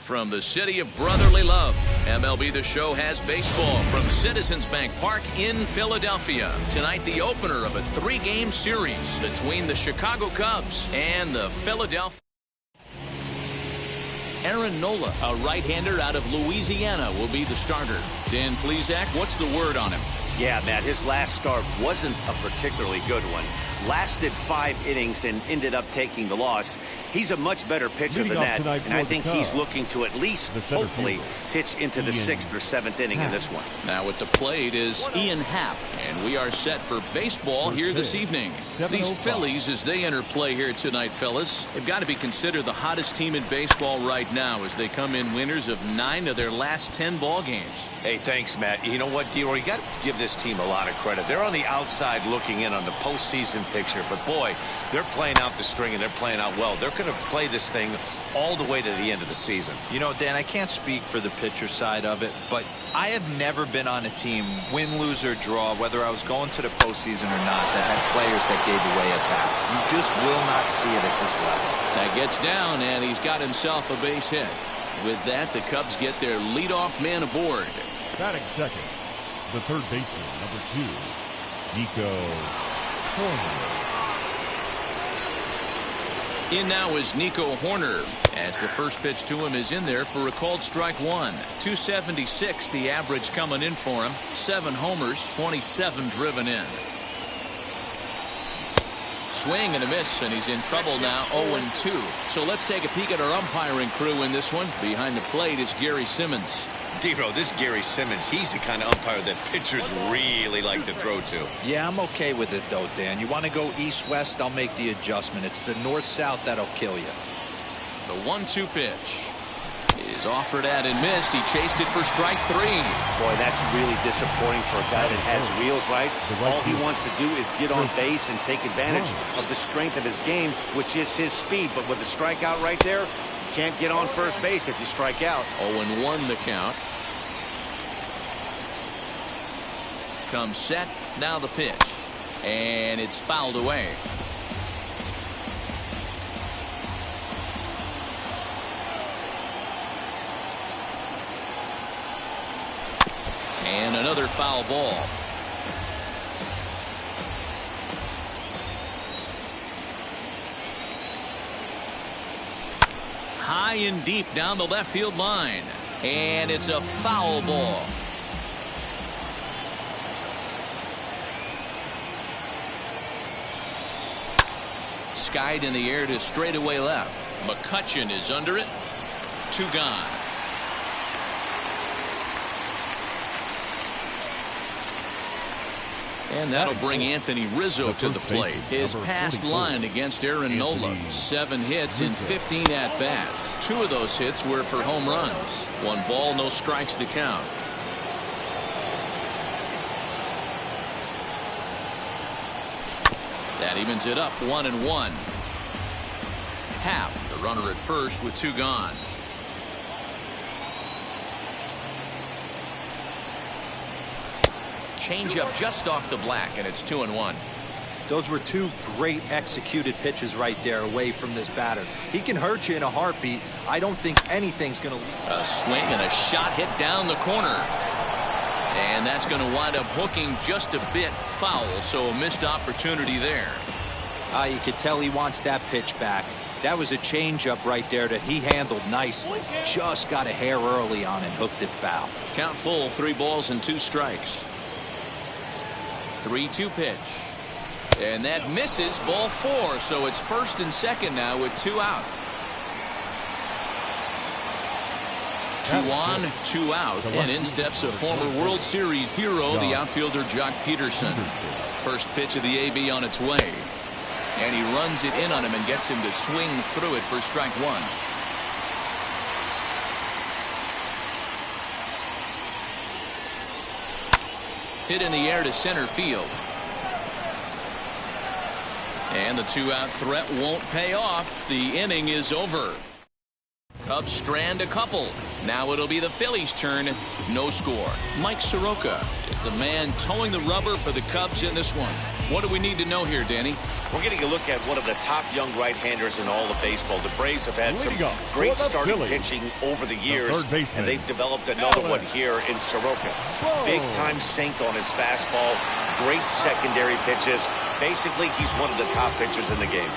from the city of brotherly love. MLB The Show has baseball from Citizens Bank Park in Philadelphia. Tonight, the opener of a 3-game series between the Chicago Cubs and the Philadelphia. Aaron Nola, a right-hander out of Louisiana, will be the starter. Dan Plesac, what's the word on him? Yeah, Matt, his last start wasn't a particularly good one. Lasted 5 innings and ended up taking the loss. He's a much better pitcher than that, and I think he's looking to at least, hopefully, pitch into the 6th or 7th inning in this one. Now at the plate is Ian Happ, and we are set for baseball here this evening. These Phillies, as they enter play here tonight, fellas, they've got to be considered the hottest team in baseball right now as they come in winners of 9 of their last 10 ball games. Hey, thanks, Matt. You know what, D-Roy, you got to give this team a lot of credit. They're on the outside looking in on the postseason picture, but boy, they're playing out the string and they're playing out well. They're going to play this thing all the way to the end of the season. You know, Dan, I can't speak for the pitcher side of it, but I have never been on a team, win, lose, or draw, whether I was going to the postseason or not, that had players that gave away at bats. You just will not see it at this level. That gets down, and he's got himself a base hit. With that, the Cubs get their leadoff man aboard. Batting second, the third baseman, number 2, Nico Horner. In now is Nico Horner, as the first pitch to him is in there for a called strike 1. 276 the average coming in for him. 7 homers, 27 driven in. Swing and a miss, and he's in trouble now, 0-2. So let's take a peek at our umpiring crew in this one. Behind the plate is Gary Simmons. D-Roy, this Gary Simmons, he's the kind of umpire that pitchers really like to throw to. Yeah, I'm okay with it, though, Dan. You want to go east-west, I'll make the adjustment. It's the north-south that'll kill you. The 1-2 pitch is offered at and missed. He chased it for strike 3. Boy, that's really disappointing for a guy that has wheels, right? All he wants to do is get on base and take advantage of the strength of his game, which is his speed. But with the strikeout right there, you can't get on first base if you strike out. 0-1 the count. Comes set, now the pitch, and it's fouled away. And another foul ball. High and deep down the left field line, and it's a foul ball. Skied in the air to straightaway left. McCutchen is under it. 2 gone. And that'll bring Anthony Rizzo to the plate. His past line against Aaron Nola. 7 hits in 15 at-bats. 2 of those hits were for home runs. 1 ball, no strikes to count. That evens it up 1-1. Happ, the runner at first with 2 gone. Changeup just off the black, and it's 2-1. Those were 2 great executed pitches right there away from this batter. He can hurt you in a heartbeat. I don't think anything's going to. A swing and a shot hit down the corner. And that's going to wind up hooking just a bit foul, so a missed opportunity there. You could tell he wants that pitch back. That was a changeup right there that he handled nicely. Just got a hair early on and hooked it foul. Count full, 3 balls and 2 strikes. 3-2 pitch. And that misses, ball 4, so it's first and second now with 2 out. 2 on, 2 out, and in steps a former World Series hero, the outfielder Jock Peterson. First pitch of the AB on its way. And he runs it in on him and gets him to swing through it for strike 1. Hit in the air to center field. And the 2-out threat won't pay off. The inning is over. Cubs strand a couple. Now it'll be the Phillies' turn. No score. Mike Soroka is the man towing the rubber for the Cubs in this one. What do we need to know here, Danny? We're getting a look at one of the top young right-handers in all of baseball. The Braves have had some great starting pitching over the years, and they've developed another one here in Soroka. Big-time sink on his fastball, great secondary pitches. Basically, he's one of the top pitchers in the game.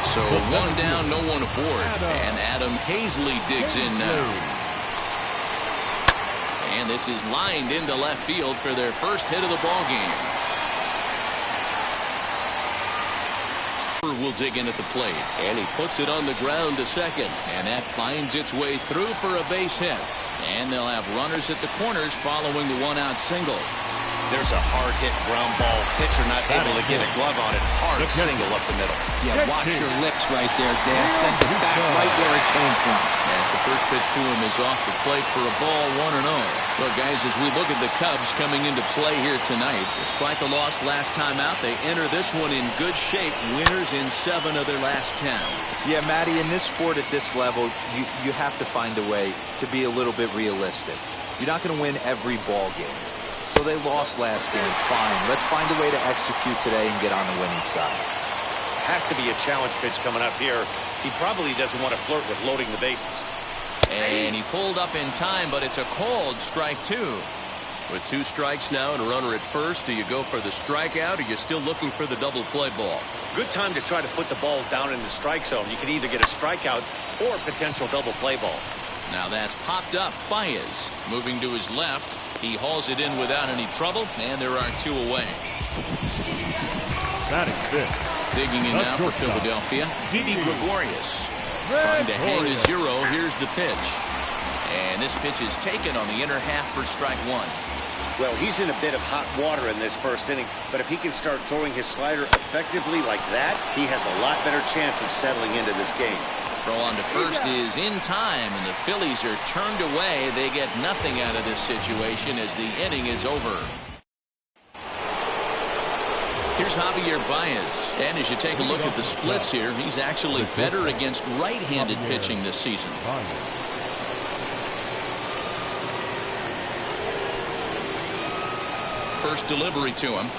So one down, no one aboard, and Adam Hazley digs in now. And this is lined into left field for their first hit of the ball game. Will dig in at the plate, and he puts it on the ground to second, and that finds its way through for a base hit. And they'll have runners at the corners following the one-out single. There's a hard-hit ground ball. Pitcher not able to get a glove on it. Hard single up the middle. Yeah, watch your lips right there, Dan. Send it back right where it came from. As the first pitch to him is off the plate for a ball, 1-0. Look, guys, as we look at the Cubs coming into play here tonight, despite the loss last time out, they enter this one in good shape. Winners in 7 of their last 10. Yeah, Matty, in this sport at this level, you have to find a way to be a little bit realistic. You're not going to win every ball game. So they lost last game. Fine. Let's find a way to execute today and get on the winning side. Has to be a challenge pitch coming up here. He probably doesn't want to flirt with loading the bases. And he pulled up in time, but it's a called strike 2. With 2 strikes now and a runner at first, do you go for the strikeout, or are you still looking for the double play ball? Good time to try to put the ball down in the strike zone. You can either get a strikeout or a potential double play ball. Now that's popped up. Baez moving to his left. He hauls it in without any trouble, and there are 2 away. Batting fifth. Digging in now for Philadelphia, Didi Gregorius. Trying to hang a 0. Here's the pitch. And this pitch is taken on the inner half for strike 1. Well, he's in a bit of hot water in this first inning, but if he can start throwing his slider effectively like that, he has a lot better chance of settling into this game. Throw on to first is in time, and the Phillies are turned away. They get nothing out of this situation as the inning is over. Here's Javier Baez, and as you take a look at the splits here, he's actually better against right-handed pitching this season. First delivery to him.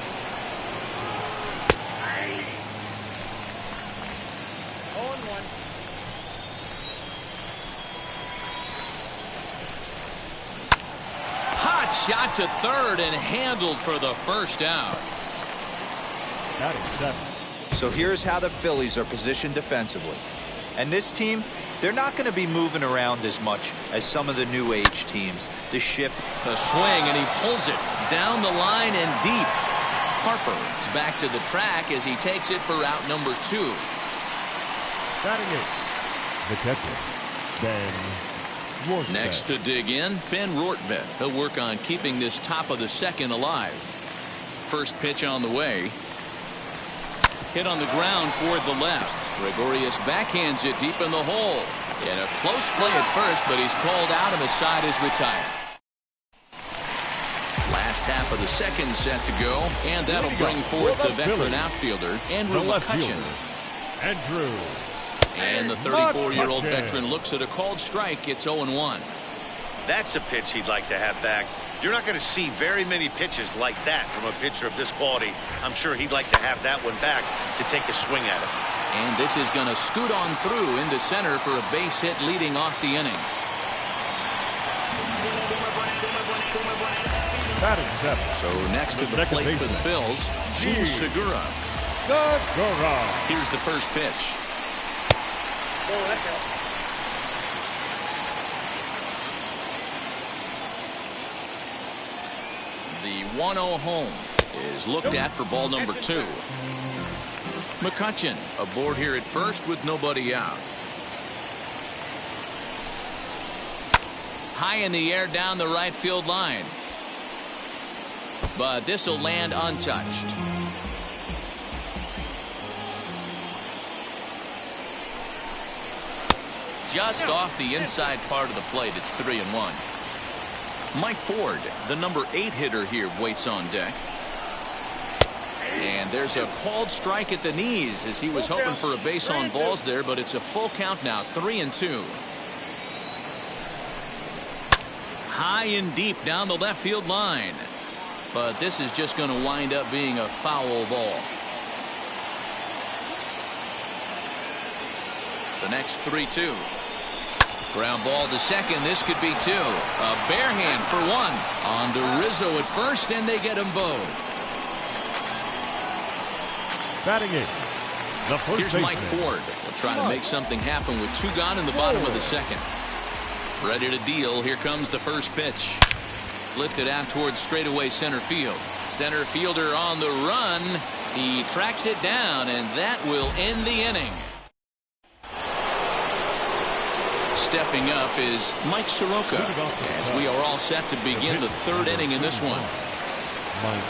Hot shot to third and handled for the first out. That is 7. So here's how the Phillies are positioned defensively. And this team, they're not going to be moving around as much as some of the new age teams. The shift. The swing, and he pulls it down the line and deep. Harper is back to the track as he takes it for out number 2. Batting 8. The catcher, Ben Rortvedt. Next to dig in, Ben Rortvedt. He'll work on keeping this top of the second alive. First pitch on the way. Hit on the ground toward the left. Gregorius backhands it deep in the hole. In a close play at first, but he's called out and the side is retired. Last half of the second set to go, and that'll bring forth the veteran outfielder, Andrew McCutchen. Andrew. And the 34-year-old veteran looks at a called strike. It's 0-1. That's a pitch he'd like to have back. You're not going to see very many pitches like that from a pitcher of this quality. I'm sure he'd like to have that one back to take a swing at it. And this is going to scoot on through into center for a base hit leading off the inning. Batting 7. So next to the plate for the Phils, Gene Segura. Here's the first pitch. The 1-0 home is looked at for ball number 2. McCutchen aboard here at first with nobody out. High in the air down the right field line. But this will land untouched. Just off the inside part of the plate. It's 3-1. Mike Ford, the number 8 hitter here, waits on deck. And there's a called strike at the knees as he was hoping for a base on balls there, but it's a full count now, 3-2. High and deep down the left field line. But this is just going to wind up being a foul ball. The next 3-2. Ground ball to second. This could be 2. A bare hand for 1. On to Rizzo at first, and they get them both. Batting in. The first Here's Mike Ford. Will try to make something happen with 2 gone in the bottom of the second. Ready to deal. Here comes the first pitch. Lifted out towards straightaway center field. Center fielder on the run. He tracks it down, and that will end the inning. Stepping up is Mike Soroka as we are all set to begin the 3rd inning in this one. Mike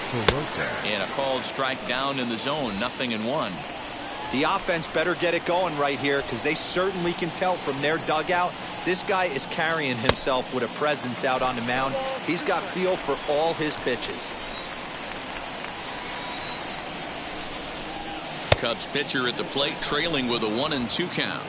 Soroka. And a called strike down in the zone, 0-1. The offense better get it going right here because they certainly can tell from their dugout this guy is carrying himself with a presence out on the mound. He's got feel for all his pitches. Cubs pitcher at the plate trailing with a 1-2 count.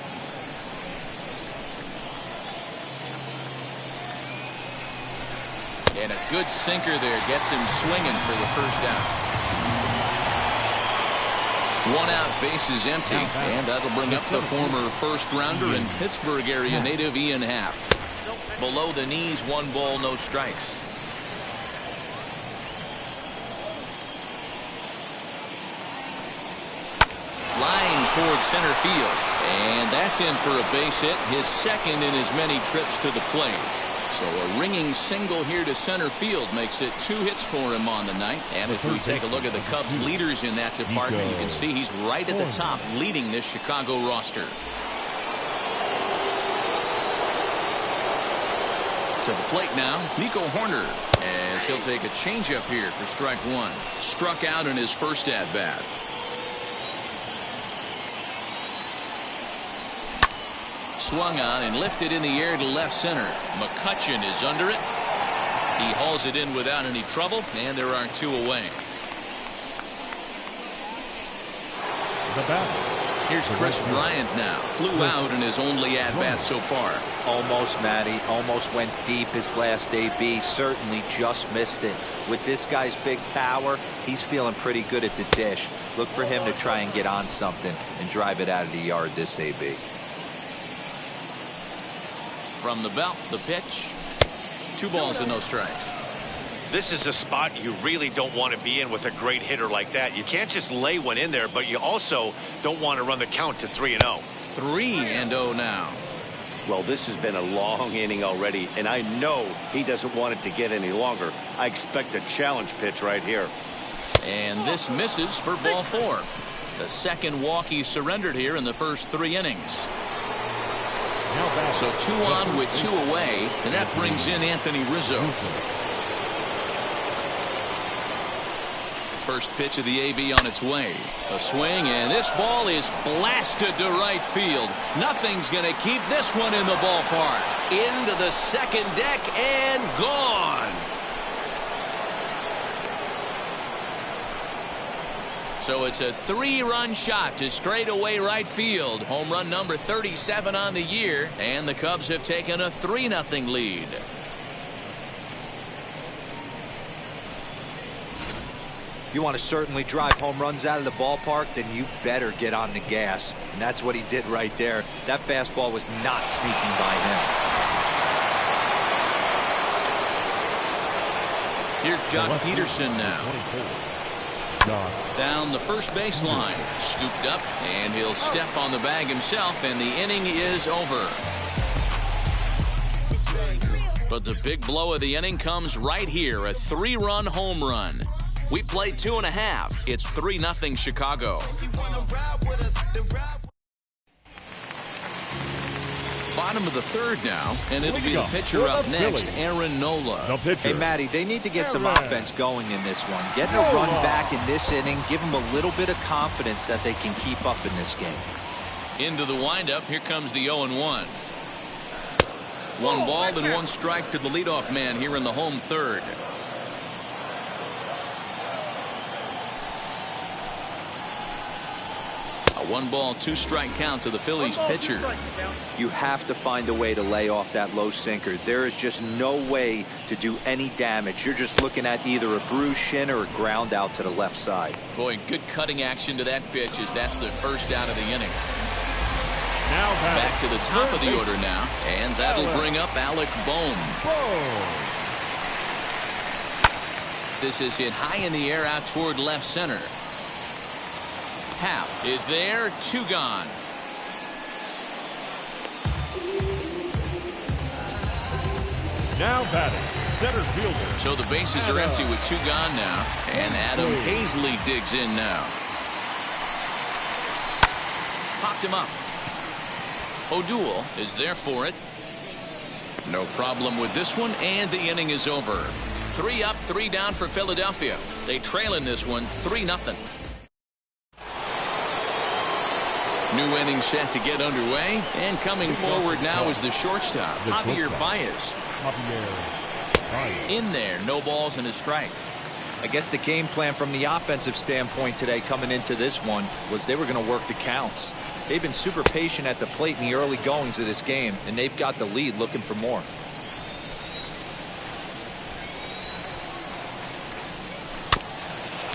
And a good sinker there gets him swinging for the first out. 1 out, bases empty, and that'll bring up the former first-rounder and Pittsburgh area native Ian Happ. Below the knees, 1 ball, no strikes. Line towards center field, and that's in for a base hit, his 2nd in as many trips to the plate. So a ringing single here to center field makes it 2 hits for him on the night. And as we take a look at the Cubs leaders in that department, you can see he's right at the top leading this Chicago roster. To the plate now, Nico Horner, as he'll take a changeup here for strike 1. Struck out in his first at-bat. Swung on and lifted in the air to left center. McCutchen is under it. He hauls it in without any trouble, and there are 2 away. The batter. Here's Chris Bryant now. Flew out in his only at-bat so far. Almost, Matty. Almost went deep his last AB. Certainly just missed it. With this guy's big power, he's feeling pretty good at the dish. Look for him to try and get on something and drive it out of the yard this AB. From the belt, the pitch. 2 balls and no strikes. This is a spot you really don't want to be in with a great hitter like that. You can't just lay one in there, but you also don't want to run the count to 3-0. 3-0 now. Well, this has been a long inning already, and I know he doesn't want it to get any longer. I expect a challenge pitch right here. And this misses for ball 4. The 2nd walk he surrendered here in the first 3 innings. So 2 on with 2 away, and that brings in Anthony Rizzo. First pitch of the AB on its way. A swing, and this ball is blasted to right field. Nothing's going to keep this one in the ballpark. Into the second deck and gone. So it's a 3-run shot to straightaway right field. Home run number 37 on the year, and the Cubs have taken a 3-0 lead. You want to certainly drive home runs out of the ballpark, then you better get on the gas. And that's what he did right there. That fastball was not sneaking by him. Here's Jock Peterson now. Down the first baseline. Scooped up, and he'll step on the bag himself, and the inning is over. But the big blow of the inning comes right here, a 3-run home run. We played 2.5. It's 3-0 Chicago. Bottom of the 3rd now, and it'll be the pitcher up next, Aaron Nola. Hey, Matty, they need to get some offense going in this one. Getting a run back in this inning, give them a little bit of confidence that they can keep up in this game. Into the windup, here comes the 0-1. 1 ball and 1 strike to the leadoff man here in the home 3rd. A 1-ball, 2-strike count to the Phillies pitcher. You have to find a way to lay off that low sinker. There is just no way to do any damage. You're just looking at either a bruised shin or a ground out to the left side. Boy, good cutting action to that pitch as that's the first out of the inning. Now back to the top of the order now, and that'll bring up Alec Bohm. This is hit high in the air out toward left center. Happ is there, 2 gone. Now batting, center fielder. So the bases are empty with 2 gone now, and Adam Hazley digs in now. Popped him up. O'Doul is there for it. No problem with this one, and the inning is over. 3 up, 3 down for Philadelphia. They trail in this one 3-0. New inning set to get underway, and coming forward now is the shortstop, Javier Baez. In there, no balls and a strike. I guess the game plan from the offensive standpoint today coming into this one was they were going to work the counts. They've been super patient at the plate in the early goings of this game, and they've got the lead looking for more.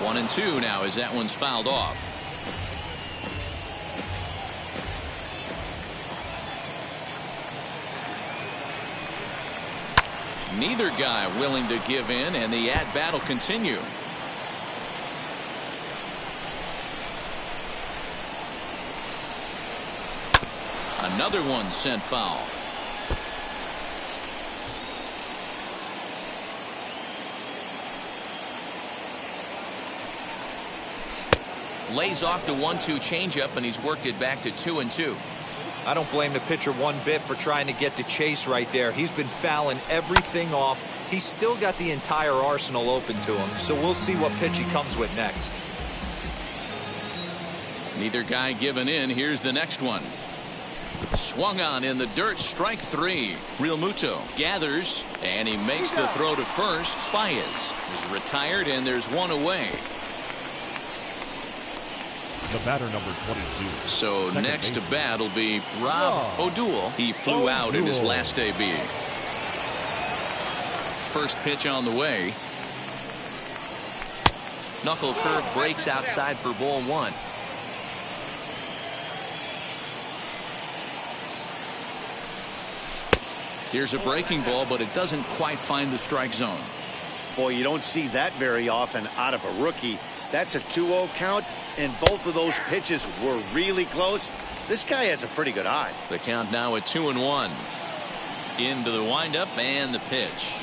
One and 2 now as that one's fouled off. Neither guy willing to give in, and the at-bat will continue. Another one sent foul. Lays off the 1-2 changeup, and he's worked it back to 2-2. I don't blame the pitcher one bit for trying to get the chase right there. He's been fouling everything off. He's still got the entire arsenal open to him, so we'll see what pitch he comes with next. Neither guy giving in. Here's the next one. Swung on in the dirt, strike 3. Real Muto gathers, and he makes the throw to first. Baez is retired, and there's one away. The batter, number 22. So next to bat will be Rob O'Doul. He flew out in his last AB. First pitch on the way. Knuckle curve breaks outside for ball 1. Here's a breaking ball, but it doesn't quite find the strike zone. Boy, you don't see that very often out of a rookie. That's a 2-0 count, and both of those pitches were really close. This guy has a pretty good eye. The count now at 2-1. Into the windup and the pitch.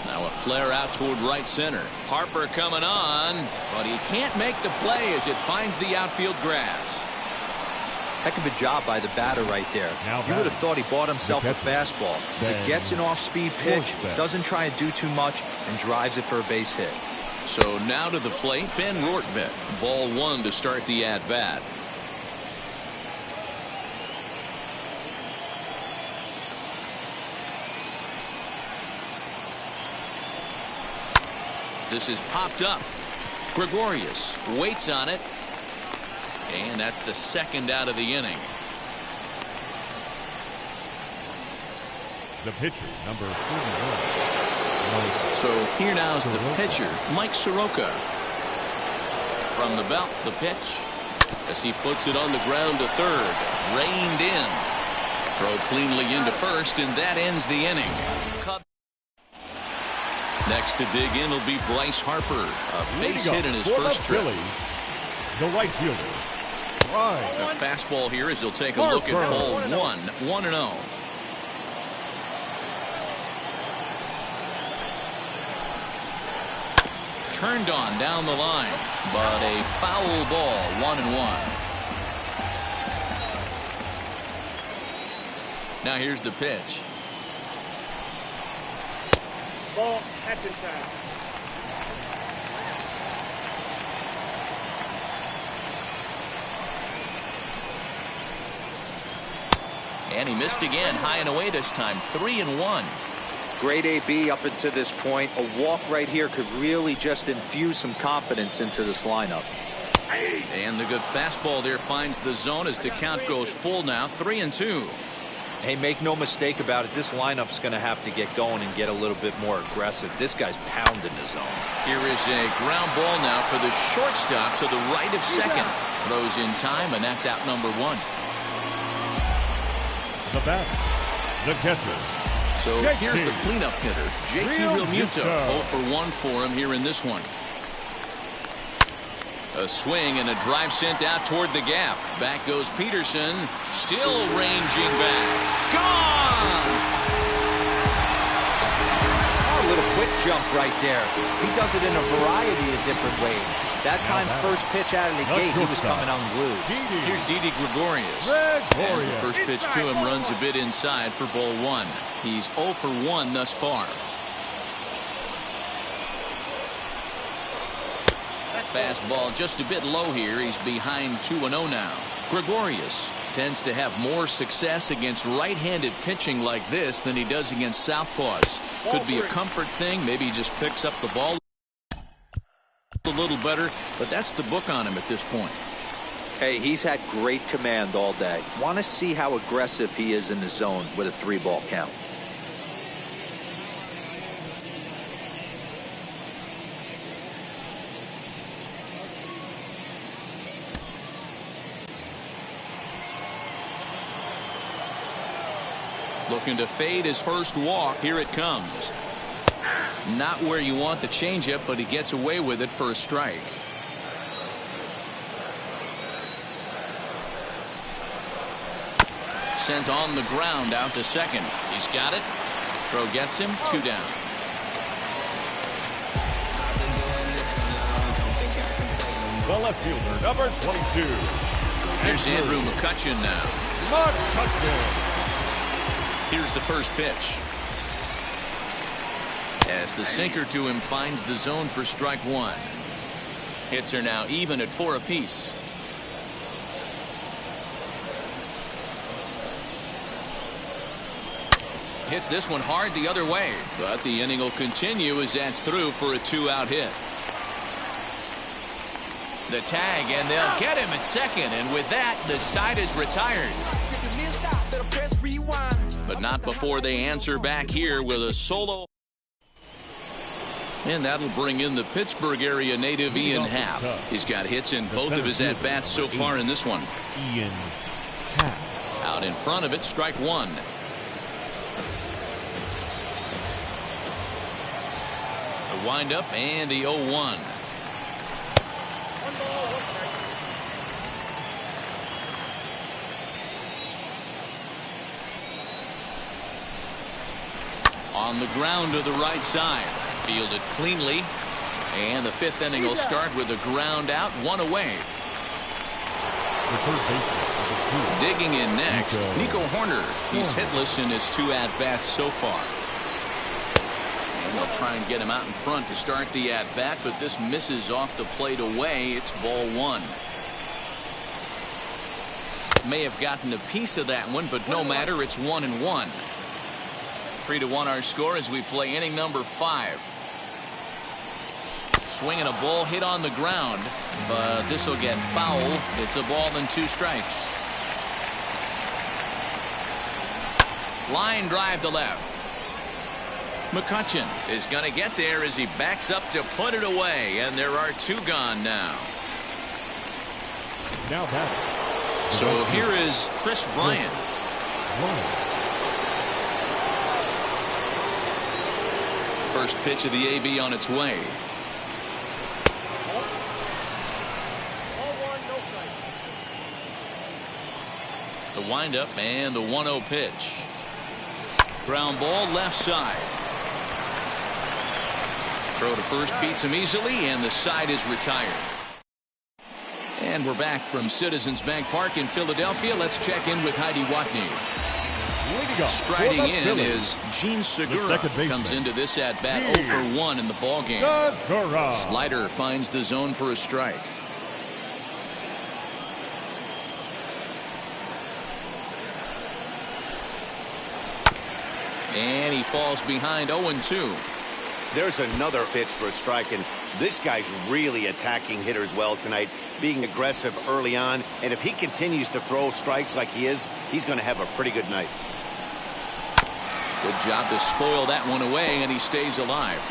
Now a flare out toward right center. Harper coming on, but he can't make the play as it finds the outfield grass. Heck of a job by the batter right there. You would have thought he bought himself a fastball. He gets an off-speed pitch, doesn't try and do too much, and drives it for a base hit. So now to the plate, Ben Rortvedt. Ball 1 to start the at-bat. This is popped up. Gregorius waits on it. And that's the second out of the inning. The pitcher, number 41. So here now's the pitcher, Mike Soroka. From the belt, the pitch. As he puts it on the ground to third. Reined in. Throw cleanly into first, and that ends the inning. Next to dig in will be Bryce Harper. A base hit in his first trip. The right fielder. A fastball here as he'll take a look at ball 1. 1-0. Turned on down the line, but a foul ball. 1-1. Now here's the pitch. Ball, action time. And he missed again, high and away this time. 3-1. Great AB up until this point. A walk right here could really just infuse some confidence into this lineup. And the good fastball there finds the zone as the count goes full now, 3-2. Hey, make no mistake about it. This lineup's going to have to get going and get a little bit more aggressive. This guy's pounding the zone. Here is a ground ball now for the shortstop to the right of second. Throws in time, and that's out number 1. The batter, the catcher. So here's the cleanup hitter, JT Realmuto. 0 for 1 for him here in this one. A swing and a drive sent out toward the gap. Back goes Peterson. Still ranging back. Gone! Oh, a little quick jump right there. He does it in a variety of different ways. That time, first pitch out of the gate, he was coming unglued. Here's Didi Gregorius. As the first pitch to him runs a bit inside for ball 1. He's 0 for 1 thus far. Fastball just a bit low here. He's behind 2-0 now. Gregorius tends to have more success against right-handed pitching like this than he does against southpaws. Could be a comfort thing. Maybe he just picks up the ball a little better, but that's the book on him at this point. Hey, he's had great command all day. Want to see how aggressive he is in the zone with a 3-ball count. Looking to fade his first walk. Here it comes. Not where you want the changeup, but he gets away with it for a strike. Sent on the ground out to second. He's got it. Throw gets him. 2 down. The left fielder, number 22. Here's Andrew McCutchen now. McCutchen. Here's the first pitch. As the sinker to him finds the zone for strike 1. Hits are now even at 4 apiece. Hits this one hard the other way, but the inning will continue as that's through for a 2-out hit. The tag, and they'll get him at second, and with that, the side is retired. But not before they answer back here with a solo. And that'll bring in the Pittsburgh area native Ian Happ. He's got hits in both of his at-bats so far in this one. Ian Happ. Out in front of it, strike 1. The windup and the 0-1. On the ground to the right side. Fielded cleanly. And the 5th inning will start with a ground out, 1 away. Digging in next, Nico Horner. He's hitless in his 2 at-bats so far. And they'll try and get him out in front to start the at-bat, but this misses off the plate away. It's ball 1. May have gotten a piece of that one, but no matter, it's 1-1. 3-1 our score as we play inning number 5. Swinging a ball hit on the ground, but this will get foul. It's a ball and 2 strikes. Line drive to left. McCutchen is going to get there as he backs up to put it away, and there are 2 gone now. Now back. So here is Chris Bryant. First pitch of the AB on its way. The windup and the 1-0 pitch. Ground ball left side. Throw to first beats him easily, and the side is retired. And we're back from Citizens Bank Park in Philadelphia. Let's check in with Heidi Watney. Striding in is Gene Segura. Comes into this at bat 0 for 1 in the ballgame. Slider finds the zone for a strike. And he falls behind 0-2. There's another pitch for a strike, and this guy's really attacking hitters well tonight, being aggressive early on. And if he continues to throw strikes like he is, he's going to have a pretty good night. Good job to spoil that one away, and he stays alive.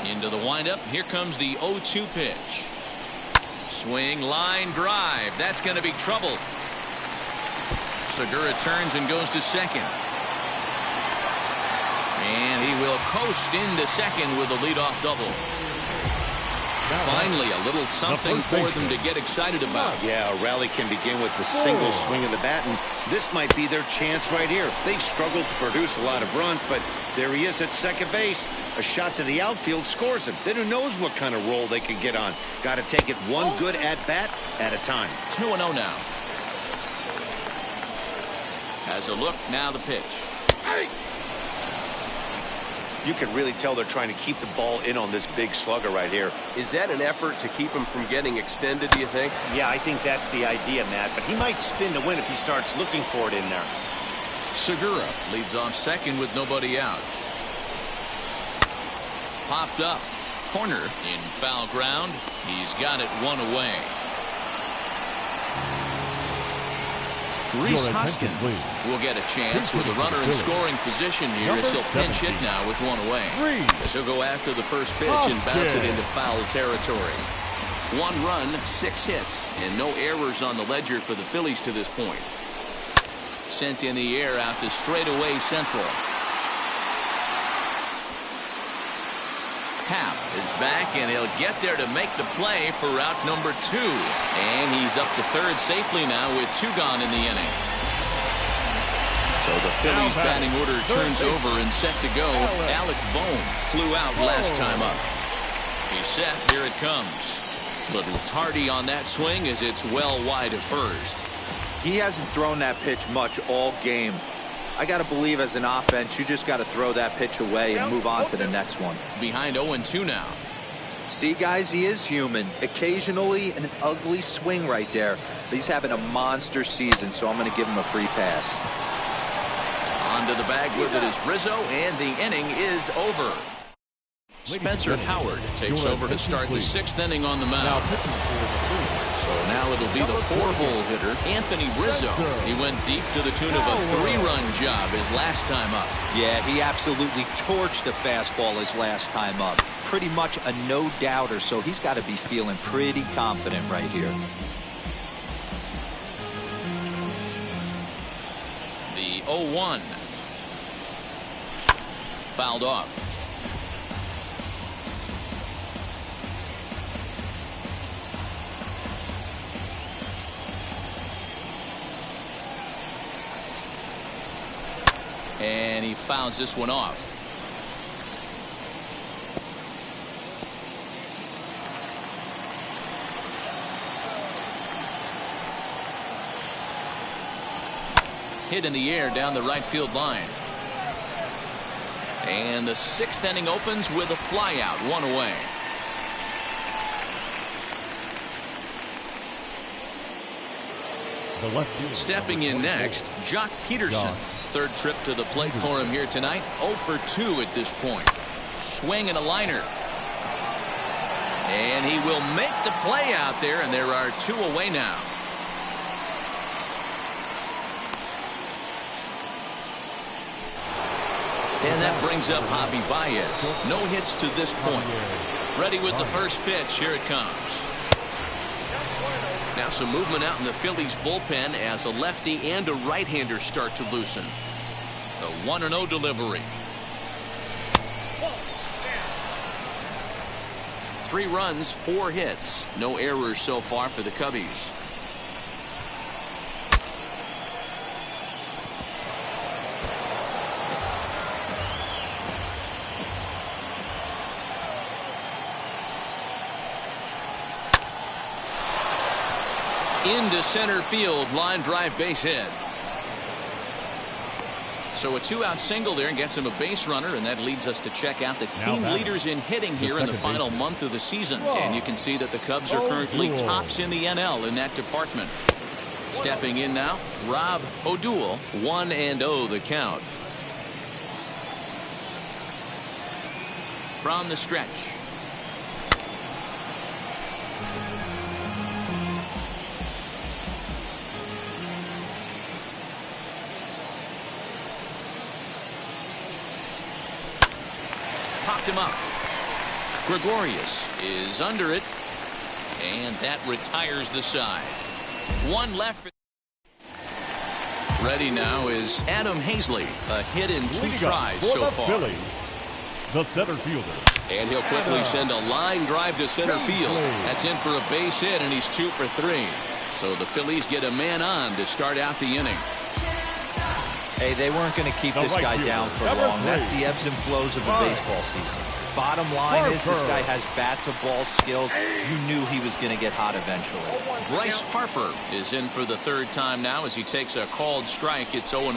Into the windup. Here comes the 0-2 pitch. Swing, line, drive. That's going to be trouble. Segura turns and goes to second. And he will coast into second with a leadoff double. Finally, a little something for them to get excited about. Yeah, a rally can begin with the single swing of the bat, and this might be their chance right here. They've struggled to produce a lot of runs, but there he is at second base. A shot to the outfield scores him. Then who knows what kind of roll they could get on. Got to take it one good at-bat at a time. 2-0 now. Has a look, now the pitch. You can really tell they're trying to keep the ball in on this big slugger right here. Is that an effort to keep him from getting extended, do you think? Yeah, I think that's the idea, Matt. But he might spin to win if he starts looking for it in there. Segura leads off second with nobody out. Popped up. Corner in foul ground. He's got it one away. Rhys Hoskins will get a chance with a runner in scoring position here as he'll pinch hit now with one away. As he'll go after the first pitch and bounce it into foul territory. 1 run, 6 hits, and no errors on the ledger for the Phillies to this point. Sent in the air out to straightaway central. Happ is back, and he'll get there to make the play for route number 2. And he's up to third safely now with 2 gone in the inning. So the Phillies batting order turns over and set to go. Alec Bohm flew out last time up. He's set. Here it comes. Little tardy on that swing as it's well wide of first. He hasn't thrown that pitch much all game. I got to believe as an offense, you just got to throw that pitch away and move on to the next one. Behind 0-2 now. See, guys, he is human. Occasionally an ugly swing right there. But he's having a monster season, so I'm going to give him a free pass. Onto the bag with it is Rizzo, and the inning is over. Spencer Howard takes over to start the 6th inning on the mound. So now it'll be the 4-hole hitter, Anthony Rizzo. He went deep to the tune of a 3-run job his last time up. Yeah, he absolutely torched the fastball his last time up. Pretty much a no-doubter, so he's got to be feeling pretty confident right here. The 0-1. Fouled off. And he fouls this one off. Hit in the air down the right field line. And the 6th inning opens with a flyout, 1 away. Stepping in next, Jock Peterson. 3rd trip to the plate for him here tonight. 0 for 2 at this point. Swing and a liner. And he will make the play out there, and there are 2 away now. And that brings up Javi Baez. No hits to this point. Ready with the first pitch. Here it comes. Now some movement out in the Phillies bullpen as a lefty and a right-hander start to loosen. The 1-0 delivery. 3 runs, 4 hits. No errors so far for the Cubbies. Into center field, line drive, base hit. So a 2-out single there and gets him a base runner, and that leads us to check out the team leaders in hitting here in the final month of the season. And you can see that the Cubs are currently tops in the NL in that department. Stepping in now, Rob O'Doul, 1-0 the count. From the stretch. Popped him up. Gregorius is under it, and that retires the side. One left. Ready now is Adam Hazley. A hit in 2 tries so far. Phillies, the center fielder. And he'll quickly send a line drive to center field. That's in for a base hit, and he's 2 for 3. So the Phillies get a man on to start out the inning. Hey, they weren't going to keep this guy down for long. That's the ebbs and flows of the baseball season. Bottom line is this guy has bat-to-ball skills. You knew he was going to get hot eventually. Bryce Harper is in for the 3rd time now as he takes a called strike. It's 0-1.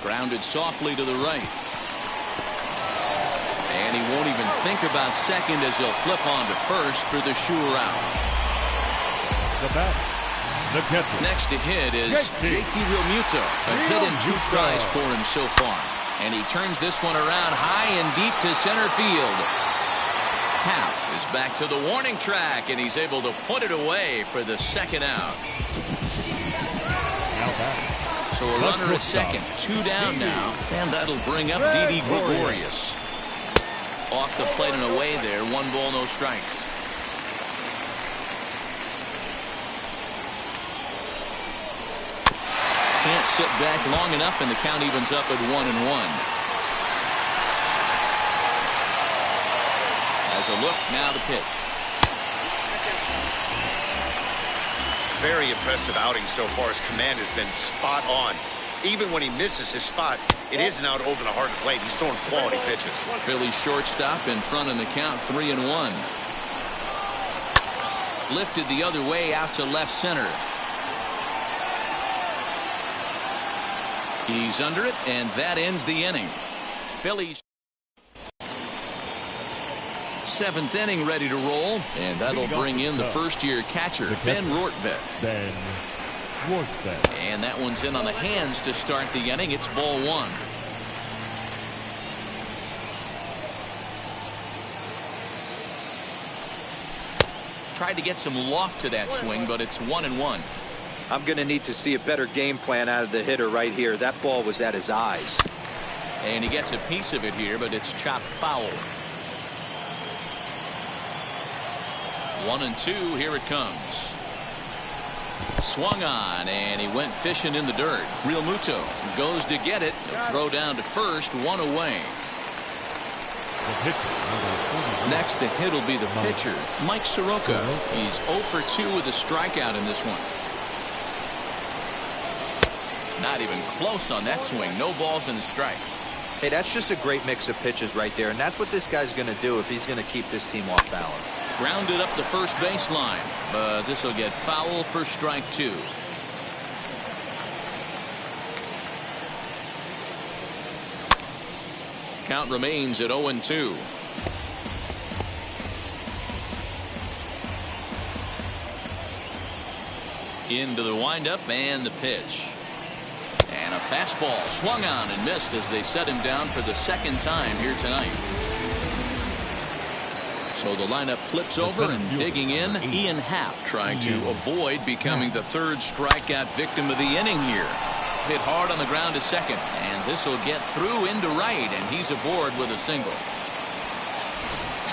Grounded softly to the right. And he won't even think about second as he'll flip on to first for the sure out. The bat. The catcher. Next to hit is JT Realmuto. A hit in 2 tries for him so far. And he turns this one around high and deep to center field. Happ is back to the warning track, and he's able to put it away for the 2nd out. So a runner at second, 2 down now, and that'll bring up Didi Gregorius. Off the plate and away there, 1 ball, no strikes. Can't sit back long enough, and the count evens up at 1-1. As a look, now the pitch. Very impressive outing so far. His command has been spot on. Even when he misses his spot, it isn't out over the hard plate. He's throwing quality pitches. Phillies shortstop in front in the count, 3-1. Lifted the other way out to left center. He's under it, and that ends the inning. Phillies 7th inning ready to roll, and that'll bring in the first-year catcher, Ben Rortvedt. And that one's in on the hands to start the inning. It's ball 1. Tried to get some loft to that swing, but it's 1-1. I'm going to need to see a better game plan out of the hitter right here. That ball was at his eyes. And he gets a piece of it here, but it's chopped foul. 1-2, here it comes. Swung on, and he went fishing in the dirt. Realmuto goes to get it. The throw down to first, 1 away. Next to hit will be the pitcher, Mike Soroka. He's 0 for 2 with a strikeout in this one. Not even close on that swing. No balls and a strike. Hey, that's just a great mix of pitches right there, and that's what this guy's going to do if he's going to keep this team off balance. Grounded up the first baseline, but this will get foul for strike 2. Count remains at 0-2. Into the windup and the pitch. And a fastball swung on and missed as they set him down for the 2nd time here tonight. So the lineup flips over, and digging in, Ian Happ trying to avoid becoming the 3rd strikeout victim of the inning here. Hit hard on the ground to second, and this will get through into right, and he's aboard with a single.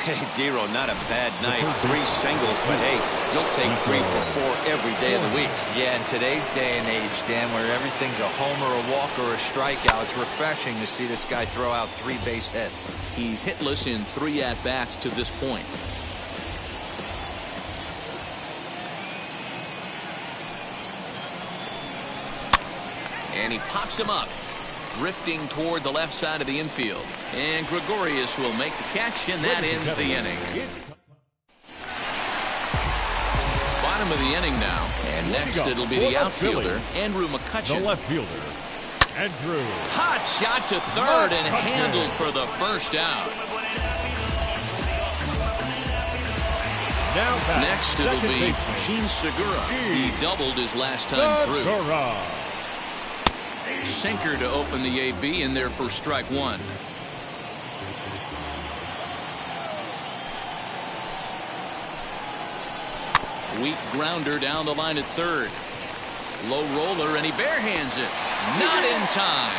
Hey, Dero, not a bad night. 3 singles, but hey, you'll take 3 for 4 every day of the week. Yeah, in today's day and age, Dan, where everything's a homer, a walk, or a strikeout, it's refreshing to see this guy throw out 3 base hits. He's hitless in 3 at-bats to this point. And he pops him up, drifting toward the left side of the infield. And Gregorius will make the catch, and that ends the inning. Bottom of the inning now. And next it'll be the outfielder, Andrew McCutchen. The left fielder, Andrew. Hot shot to third and handled for the first out. Next, it'll be Gene Segura. He doubled his last time through. Sinker to open the AB, in there for strike one. Weak grounder down the line at third. Low roller, and he barehands it. Not in time.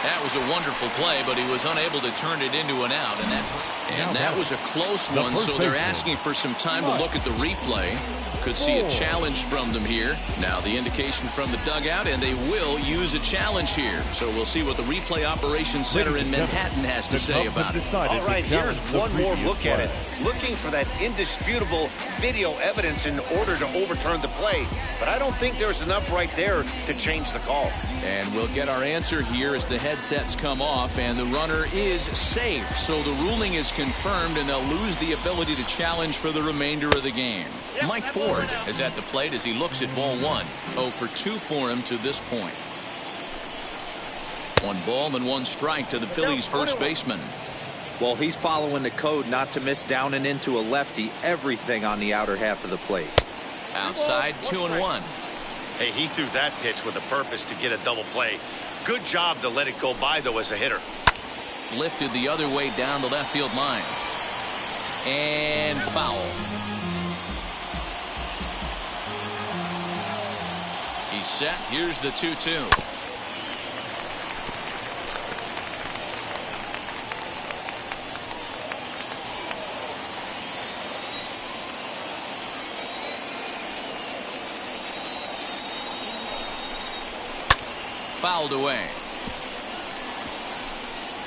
That was a wonderful play, but he was unable to turn it into an out. And that was a close one, so they're asking for some time to look at the replay. Could see a challenge from them here. Now the indication from the dugout, and they will use a challenge here. So we'll see what the replay operations center in Manhattan has to say about it. All right, here's one more look at it. Looking for that indisputable video evidence in order to overturn the play. But I don't think there's enough right there to change the call. And we'll get our answer here as the headsets come off, and the runner is safe. So the ruling is confirmed, and they'll lose the ability to challenge for the remainder of the game. Mike Ford is at the plate as he looks at ball one. 0 for 2 for him to this point. 1 ball and 1 strike to the Phillies first baseman. Well, he's following the code not to miss down and into a lefty. Everything on the outer half of the plate. Outside 2-1. Hey, he threw that pitch with a purpose to get a double play. Good job to let it go by, though, as a hitter. Lifted the other way down the left field line. And foul. He's set. Here's the 2-2. Fouled away.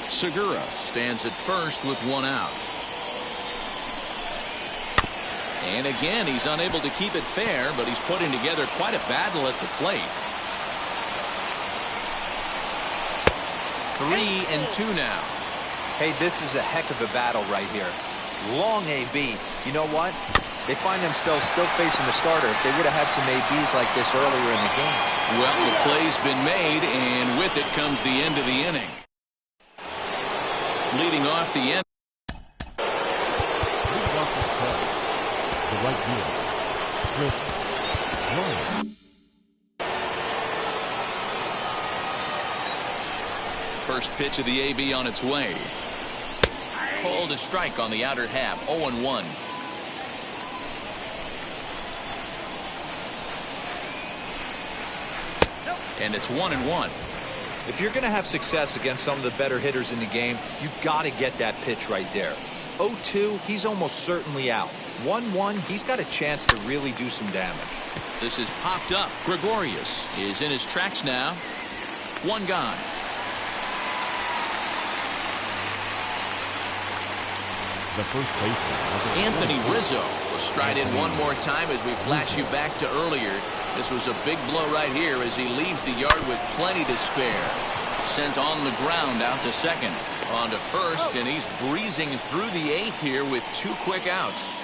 Segura stands at first with 1 out. And again, he's unable to keep it fair, but he's putting together quite a battle at the plate. 3-2 now. Hey, this is a heck of a battle right here. Long AB. You know what? They find themselves still facing the starter. If they would have had some ABs like this earlier in the game. Well, the play's been made, and with it comes the end of the inning. Leading off the end. Right field, Chris Jones. First pitch of the AB on its way. Called a strike on the outer half. 0-1. And it's 1-1. If you're going to have success against some of the better hitters in the game, you got to get that pitch right there. 0-2, he's almost certainly out. 1-1, he's got a chance to really do some damage. This is popped up. Gregorius is in his tracks now. 1 gone. The first baseman, Anthony Rizzo will stride in one more time as we flash you back to earlier. This was a big blow right here as he leaves the yard with plenty to spare. Sent on the ground out to second. On to first, and he's breezing through the 8th here with 2 quick outs.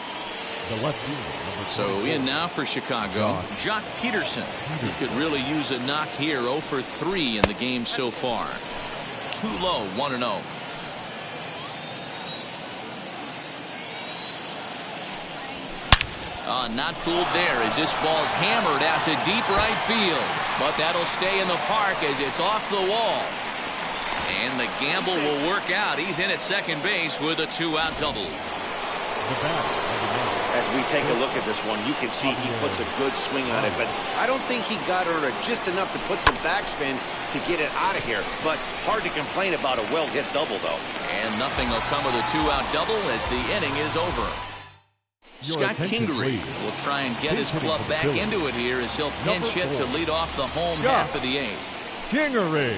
The left fielder. So in now for Chicago, Jock Peterson. He could really use a knock here. 0 for 3 in the game so far. Too low, 1-0. Not fooled there as this ball's hammered out to deep right field. But that'll stay in the park as it's off the wall. And the gamble will work out. He's in at second base with a 2-out double. As we take a look at this one, you can see he puts a good swing on it, but I don't think he got her just enough to put some backspin to get it out of here. But hard to complain about a well-hit double, though. And nothing will come of the 2-out double as the inning is over. Scott Kingery will try and get his club back into it here as he'll pinch hit to lead off the home half of the 8th. Kingery.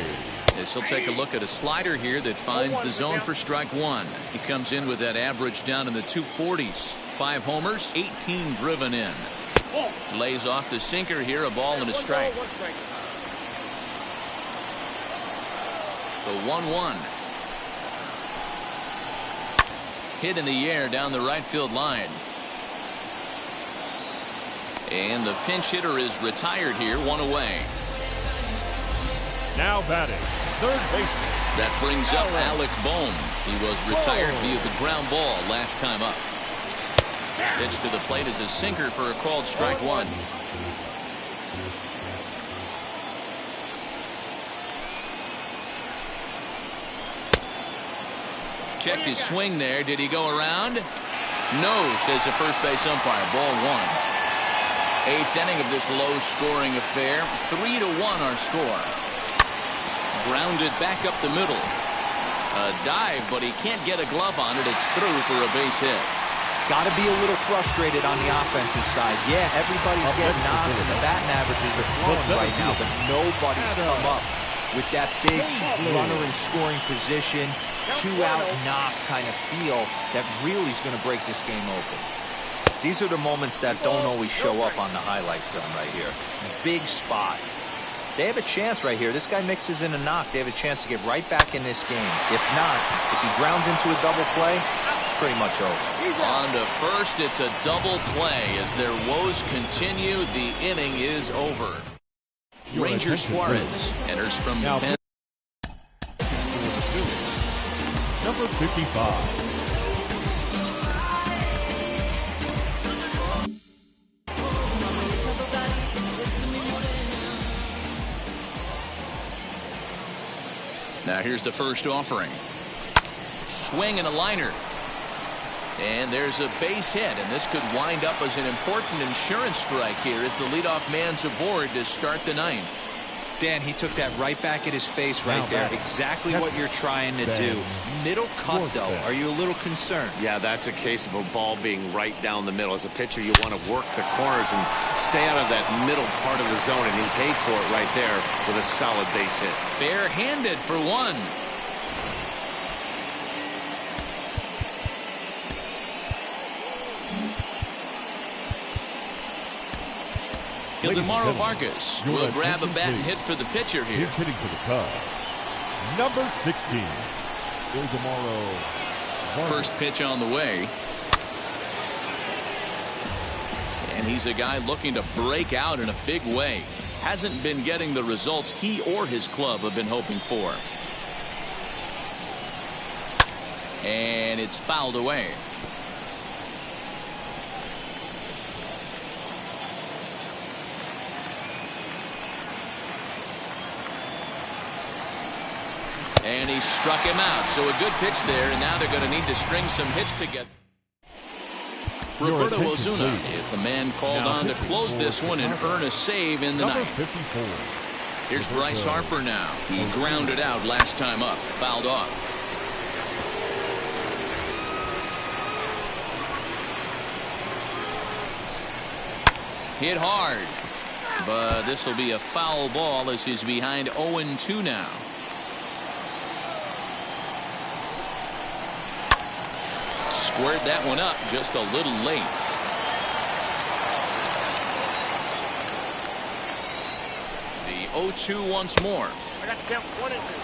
As he'll take a look at a slider here that finds the zone for strike 1. He comes in with that average down in the 240s. 5 homers, 18 driven in. Lays off the sinker here, a ball and a strike. The 1-1. Hit in the air down the right field line. And the pinch hitter is retired here, 1 away. Now batting, third baseman. That brings up Alec Bohm. He was retired via the ground ball last time up. Pitch to the plate is a sinker for a called strike one. Checked his swing there. Did he go around? No, says the first base umpire. Ball one. Eighth inning of this low-scoring affair. 3-1 our score. Grounded back up the middle. A dive, but he can't get a glove on it. It's through for a base hit. Got to be a little frustrated on the offensive side. Yeah, everybody's getting knocks and the batting averages are flowing right now, but nobody's come up with that big runner in scoring position, two-out knock kind of feel that really is going to break this game open. These are the moments that don't always show up on the highlight film right here. Big spot. They have a chance right here. This guy mixes in a knock. They have a chance to get right back in this game. If not, if he grounds into a double play, it's pretty much over. On to first, it's a double play. As their woes continue, the inning is over. Ranger Suarez enters from the pen. Number 55. Now here's the first offering. Swing and a liner. And there's a base hit, and this could wind up as an important insurance strike here as the leadoff man's aboard to start the ninth. Dan, he took that right back at his face right there. Exactly what you're trying to do. Middle cut, though. Are you a little concerned? Yeah, that's a case of a ball being right down the middle. As a pitcher, you want to work the corners and stay out of that middle part of the zone, and he paid for it right there with a solid base hit. Bare-handed for one. Ildemaro Vargas will grab a bat and hit for the pitcher here. He's hitting for the Cubs. Number 16, Ildemaro Vargas. First pitch on the way. And he's a guy looking to break out in a big way. Hasn't been getting the results he or his club have been hoping for. And it's fouled away. And he struck him out. So a good pitch there, and now they're going to need to string some hits together. Roberto Ozuna is the man called on to close this one and earn a save in the ninth. 54. Here's Bryce Harper now. He grounded out last time up, fouled off. Hit hard, but this will be a foul ball as he's behind 0-2 now. Squared that one up just a little late. The 0-2 once more.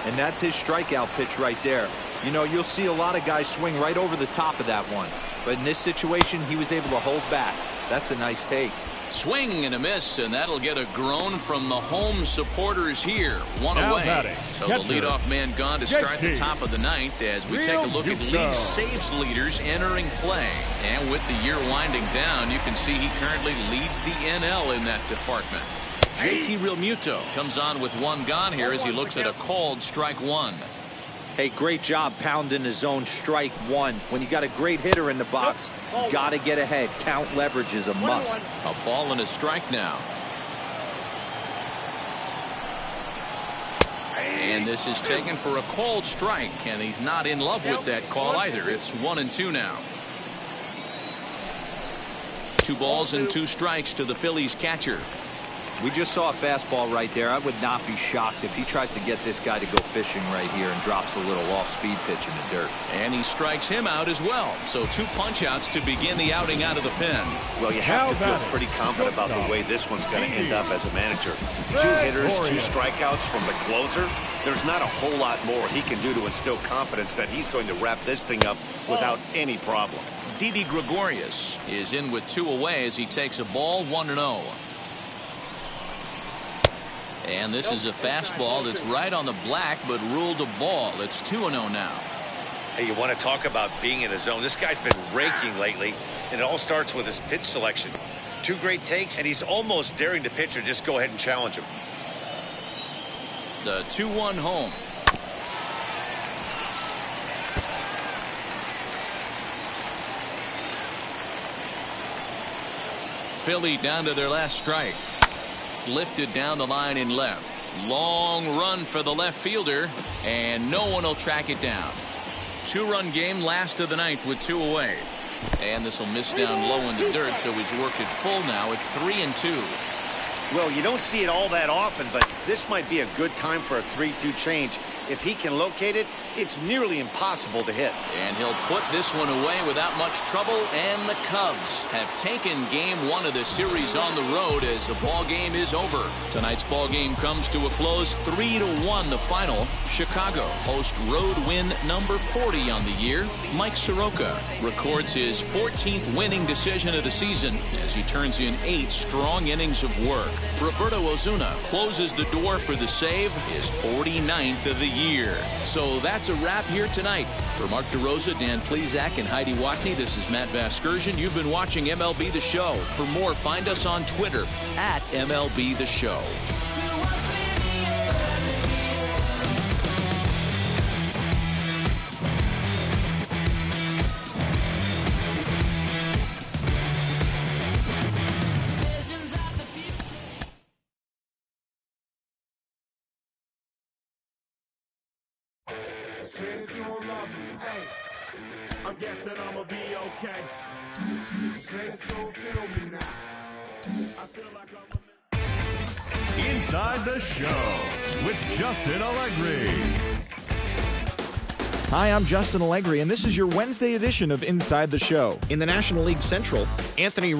And that's his strikeout pitch right there. You know, you'll see a lot of guys swing right over the top of that one. But in this situation, he was able to hold back. That's a nice take. Swing and a miss, and that'll get a groan from the home supporters here. One away. So the leadoff man gone to start the top of the ninth as we take a look at league saves leaders entering play. And with the year winding down, you can see he currently leads the NL in that department. JT Realmuto comes on with one gone here as he looks at a called strike one. Hey, great job pounding the zone strike one. When you got a great hitter in the box, you got to get ahead. Count leverage is a must. A ball and a strike now. And this is taken for a called strike, and he's not in love with that call either. It's 1-2 now. 2 balls and 2 strikes to the Phillies catcher. We just saw a fastball right there. I would not be shocked if he tries to get this guy to go fishing right here and drops a little off-speed pitch in the dirt. And he strikes him out as well. So 2 punch-outs to begin the outing out of the pen. Well, you have to feel pretty confident about the way this one's going to end up as a manager. 2 hitters, 2 strikeouts from the closer. There's not a whole lot more he can do to instill confidence that he's going to wrap this thing up without any problem. Didi Gregorius is in with 2 away as he takes a ball 1-0. And this is a fastball that's right on the black, but ruled a ball. It's 2-0 now. Hey, you want to talk about being in the zone. This guy's been raking lately, and it all starts with his pitch selection. 2 great takes, and he's almost daring the pitcher just go ahead and challenge him. The 2-1 home. Philly down to their last strike. Lifted down the line in left. Long run for the left fielder, and no one will track it down. 2-run game, last of the 9th with 2 away. And this will miss down low in the dirt, so he's worked it full now at 3-2. Well, you don't see it all that often, but this might be a good time for a 3-2 change. If he can locate it, it's nearly impossible to hit. And he'll put this one away without much trouble, and the Cubs have taken game 1 of the series on the road as the ball game is over. Tonight's ball game comes to a close, 3-1 the final. Chicago host road win number 40 on the year. Mike Soroka records his 14th winning decision of the season as he turns in 8 strong innings of work. Roberto Ozuna closes the door for the save, his 49th of the year. So that's a wrap here tonight. For Mark DeRosa, Dan Plezak, and Heidi Watney, this is Matt Vasgersian. You've been watching MLB The Show. For more, find us on Twitter at MLB The Show. I'm guessing I'ma be okay. Say it's gonna feel me now. I feel like I'm Inside the Show with Justin Allegri. Hi, I'm Justin Allegri, and this is your Wednesday edition of Inside the Show. In the National League Central, Anthony